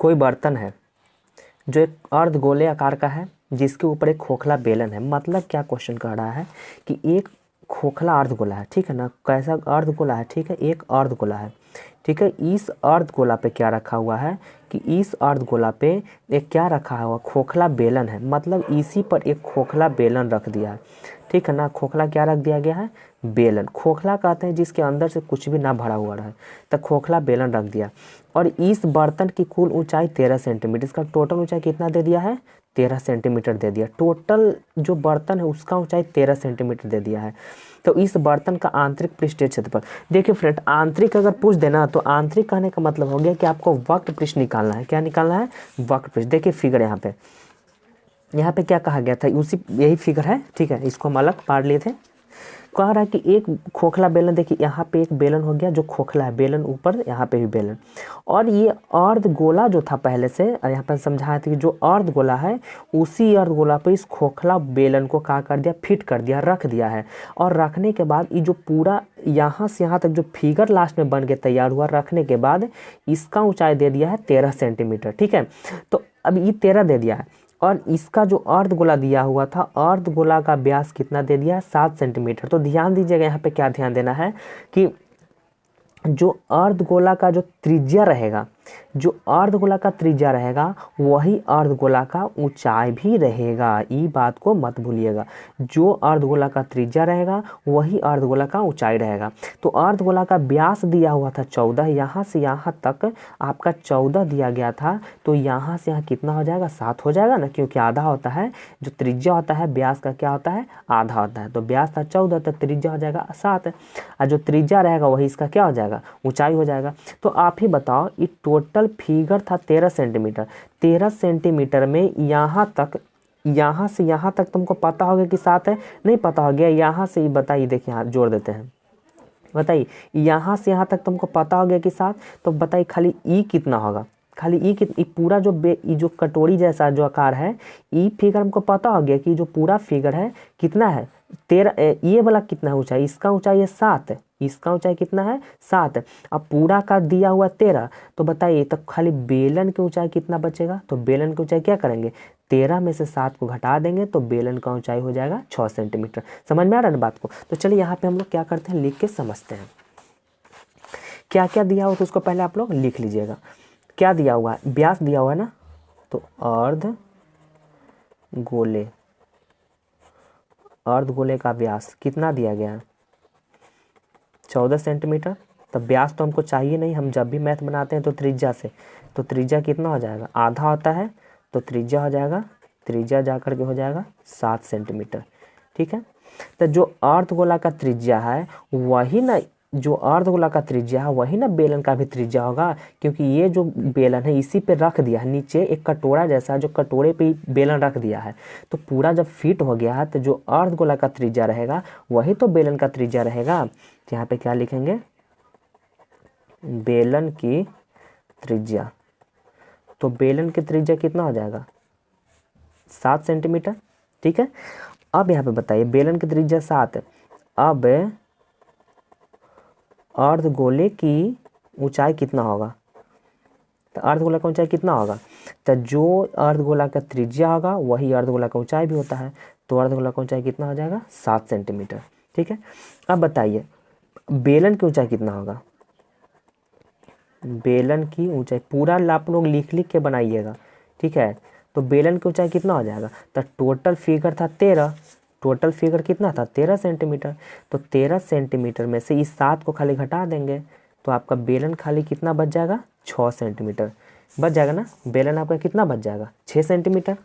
कोई बर्तन है जो एक अर्धगोले आकार का है जिसके ऊपर एक खोखला बेलन है। मतलब क्या क्वेश्चन कह रहा है कि एक खोखला अर्धगोला है, ठीक है ना। कैसा अर्धगोला है, ठीक है, एक अर्धगोला है, ठीक है। इस अर्धगोला पे क्या रखा हुआ है कि इस अर्धगोला पे एक क्या रखा हुआ, खोखला बेलन है। मतलब इसी पर एक खोखला बेलन रख दिया है, ठीक है ना। खोखला क्या रख दिया गया है, बेलन। खोखला कहते हैं जिसके अंदर से कुछ भी ना भरा हुआ रहे, तो खोखला बेलन रख दिया। और इस बर्तन की कुल ऊंचाई 13 सेंटीमीटर, इसका टोटल ऊंचाई कितना दे दिया है, 13 सेंटीमीटर दे दिया। टोटल जो बर्तन है उसका ऊंचाई 13 सेंटीमीटर दे दिया है। तो इस बर्तन का आंतरिक पृष्ठीय क्षेत्रफल, देखिए फ्रेंड, आंतरिक अगर पूछ देना तो आंतरिक कहने का मतलब हो गया कि आपको वक्र पृष्ठ निकालना है। क्या निकालना है, वक्र पृष्ठ। देखिए फिगर यहाँ पे क्या कहा गया था, उसी यही फिगर है, ठीक है। इसको हम अलग पार लिए थे। कह रहा है कि एक खोखला बेलन, देखिए यहाँ पे एक बेलन हो गया जो खोखला है, बेलन ऊपर, यहाँ पे भी बेलन। और ये अर्धगोला जो था पहले से, यहाँ पर समझाया था कि जो अर्धगोला है उसी अर्धगोला पे इस खोखला बेलन को क्या कर दिया, फिट कर दिया, रख दिया है। और रखने के बाद ये जो पूरा यहाँ से यहाँ तक जो फिगर लास्ट में बन के तैयार हुआ, रखने के बाद इसका ऊंचाई दे दिया है 13 सेंटीमीटर, ठीक है। तो अब ये 13 दे दिया है और इसका जो अर्धगोला दिया हुआ था, अर्धगोला का व्यास कितना दे दिया है, 7 सेंटीमीटर। तो ध्यान दीजिएगा यहाँ पे क्या ध्यान देना है कि जो अर्धगोला का जो त्रिज्या रहेगा, जो अर्धगोला का त्रिज्या रहेगा वही अर्धगोला का ऊंचाई भी रहेगा। ये बात को मत भूलिएगा, जो अर्धगोला का त्रिज्या रहेगा वही अर्धगोला का ऊंचाई रहेगा। तो अर्धगोला का व्यास दिया हुआ था 14, यहाँ से यहाँ तक आपका 14 दिया गया था। तो यहाँ से यहाँ कितना हो जाएगा, 7 हो जाएगा ना, क्योंकि आधा होता है जो त्रिज्या होता है, व्यास का क्या होता है, आधा होता है। तो व्यास था 14 तो त्रिज्या हो जाएगा 7, और जो त्रिज्या रहेगा वही इसका क्या हो जाएगा, ऊंचाई हो जाएगा। तो आप ही बताओ, ये टोटल फिगर था 13 सेंटीमीटर। 13 सेंटीमीटर में यहाँ तक, यहाँ से यहाँ तक तुमको पता होगा कि 7 है, नहीं पता हो गया, यहाँ से बताइए, देखिए यहाँ जोड़ देते हैं, बताइए यहाँ से यहाँ तक तुमको पता हो गया कि 7, तो बताइए खाली ई कितना होगा, खाली ई पूरा जो ई जो कटोरी जैसा जो आकार है, ई फिगर हमको पता हो गया कि जो पूरा फिगर है कितना है, 13। ये वाला कितना है ऊंचाई, इसका ऊंचाई है 7, इसका ऊंचाई कितना है, 7। अब पूरा का दिया हुआ 13, तो बताइए तो खाली बेलन की ऊंचाई कितना बचेगा। तो बेलन की ऊंचाई क्या करेंगे, 13 में से 7 को घटा देंगे तो बेलन का ऊंचाई हो जाएगा 6 सेंटीमीटर। समझ में आ रहा है ना बात को। तो चलिए यहाँ पे हम लोग क्या करते हैं, लिख के समझते हैं। क्या क्या दिया हुआ तो उसको पहले आप लोग लिख लीजिएगा। क्या दिया हुआ है, व्यास दिया हुआ है ना, तो अर्धगोले का व्यास कितना दिया गया है, 14 सेंटीमीटर। तब व्यास तो हमको चाहिए नहीं, हम जब भी मैथ बनाते हैं तो त्रिज्या से, तो त्रिज्या कितना हो जाएगा, आधा होता है, तो त्रिज्या हो जाएगा, त्रिज्या जा करके हो जाएगा 7 सेंटीमीटर, ठीक है। तो जो अर्धगोला का त्रिज्या है वही ना, जो अर्धगोला का त्रिज्या है वही ना बेलन का भी त्रिज्या होगा, क्योंकि ये जो बेलन है इसी पे रख दिया है, नीचे एक कटोरा जैसा जो कटोरे पे बेलन रख दिया है। तो पूरा जब फिट हो गया है तो जो अर्धगोला का त्रिज्या रहेगा वही तो बेलन का त्रिज्या रहेगा। तो यहाँ पे क्या लिखेंगे, बेलन की त्रिज्या। तो बेलन की त्रिज्या कितना हो जाएगा, 7 सेंटीमीटर, ठीक है। अब यहाँ पे बताइए, बेलन की त्रिज्या 7 है। अब अर्धगोले की ऊंचाई कितना होगा, तो अर्धगोला का ऊंचाई कितना होगा, तो जो अर्धगोला का त्रिज्या होगा वही अर्धगोला का ऊंचाई भी होता है। तो अर्धगोला का ऊंचाई कितना हो जाएगा, 7 सेंटीमीटर, ठीक है। अब बताइए बेलन की ऊंचाई कितना होगा, बेलन की ऊंचाई पूरा आप लोग लिख लिख के बनाइएगा, ठीक है। तो बेलन की ऊंचाई कितना हो जाएगा, तो टोटल फिगर था 13, टोटल फिगर कितना था 13 सेंटीमीटर। तो 13 सेंटीमीटर में से इस 7 को खाली घटा देंगे तो आपका बेलन खाली कितना बच जाएगा, 6 सेंटीमीटर बच जाएगा ना। बेलन आपका कितना बच जाएगा, 6 सेंटीमीटर।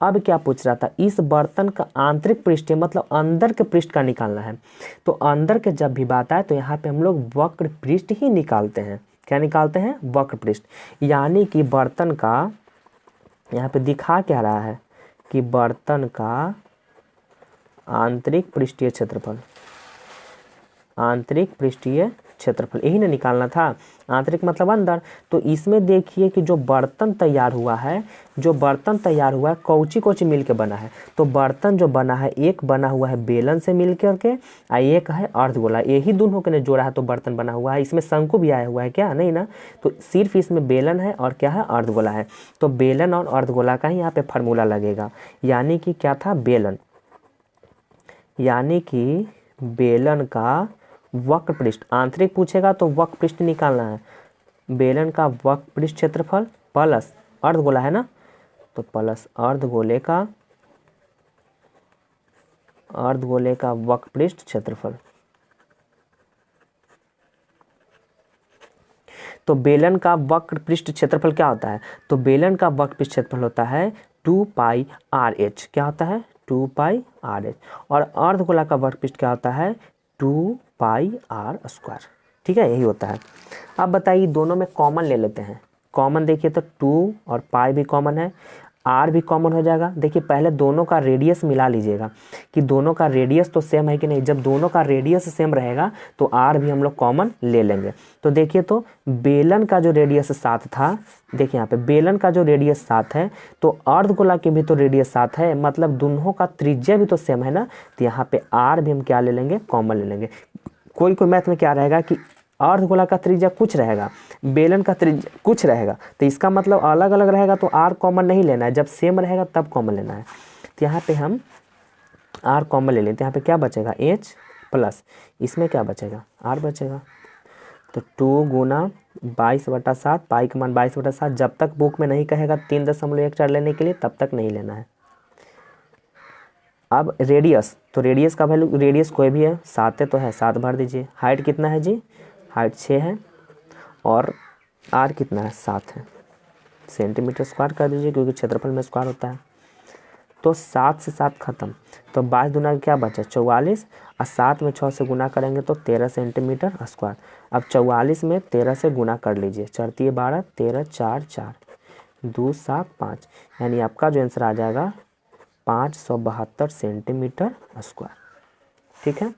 अब क्या पूछ रहा था, इस बर्तन का आंतरिक पृष्ठ मतलब अंदर के पृष्ठ का निकालना है। तो अंदर के जब भी बात आए तो यहाँ पे हम लोग वक्र पृष्ठ ही निकालते हैं। क्या निकालते हैं, वक्र पृष्ठ। यानी कि बर्तन का, यहाँ पे दिखा क्या रहा है कि बर्तन का आंतरिक पृष्ठीय क्षेत्रफल, आंतरिक पृष्ठीय क्षेत्रफल, यही ना निकालना था। आंतरिक मतलब अंदर। तो इसमें देखिए कि जो बर्तन तैयार हुआ है, जो बर्तन तैयार हुआ है कौची कौची मिल के बना है। तो बर्तन जो बना है, एक बना हुआ है बेलन से मिल करके, एक है अर्धगोला, यही दोनों के ने जोड़ा है तो बर्तन बना हुआ है। इसमें शंकु भी आया हुआ है क्या, नहीं ना। तो सिर्फ इसमें बेलन है और क्या है, अर्धगोला है। तो बेलन और अर्धगोला का ही यहाँ पे फार्मूला लगेगा। यानी कि क्या था, बेलन, यानी कि बेलन का वक्र पृष्ठ, आंतरिक पूछेगा तो वक्र पृष्ठ निकालना है। बेलन का वक्र पृष्ठ क्षेत्रफल प्लस अर्धगोला है ना, तो प्लस अर्धगोले का वक्र पृष्ठ क्षेत्रफल। तो बेलन का वक्र पृष्ठ क्षेत्रफल क्या होता है, तो बेलन का वक्र पृष्ठ क्षेत्रफल होता है 2πr(h), क्या होता है 2πr(h), और अर्धगोला का वक्र पृष्ठ क्या होता है 2πr²। ठीक है, यही होता है। अब बताइए दोनों में कॉमन ले लेते हैं। कॉमन देखिए तो 2 और पाई भी कॉमन है, आर भी कॉमन हो जाएगा। देखिए पहले दोनों का रेडियस मिला लीजिएगा कि दोनों का रेडियस तो सेम है कि नहीं। जब दोनों का रेडियस सेम रहेगा तो आर भी हम लोग कॉमन ले लेंगे। तो देखिए तो बेलन का जो रेडियस 7 था, देखिए यहाँ पे बेलन का जो रेडियस 7 है, तो अर्धगोला के भी तो रेडियस 7 है, मतलब दोनों का त्रिज्या भी तो सेम है ना। तो यहाँ पे आर भी हम क्या ले लेंगे, कॉमन ले लेंगे। कोई मैथ में क्या रहेगा कि अर्धगोला का त्रिज्या कुछ रहेगा, बेलन का त्रिज्या कुछ रहेगा, तो इसका मतलब अलग अलग रहेगा तो आर कॉमन नहीं लेना है, जब सेम रहेगा तब कॉमन लेना है। तो यहाँ पे हम आर कॉमन ले लेते हैं। यहाँ पे क्या बचेगा, एच प्लस इसमें क्या बचेगा, आर बचेगा। तो 2 गुना 22/7, पाई का मान 22/7, जब तक बुक में नहीं कहेगा 3.14 लेने के लिए तब तक नहीं लेना है। अब रेडियस, तो रेडियस का वैल्यू, रेडियस कोई भी है, 7 है तो है 7 भर दीजिए। हाइट कितना है जी, हाइट 6 है, और आर कितना है 7 है, सेंटीमीटर स्क्वायर कर दीजिए क्योंकि क्षेत्रफल में स्क्वायर होता है। तो 7 से 7 खत्म, तो 22 दूना क्या बचा 44, और 7 में 6 से गुना करेंगे तो 13 सेंटीमीटर स्क्वायर। अब 44 में 13 से गुना कर लीजिए, 4 × 12, 13, 4, 4, 2, 7, 5, यानी आपका जो आंसर आ जाएगा 572 सेंटीमीटर स्क्वायर। ठीक है।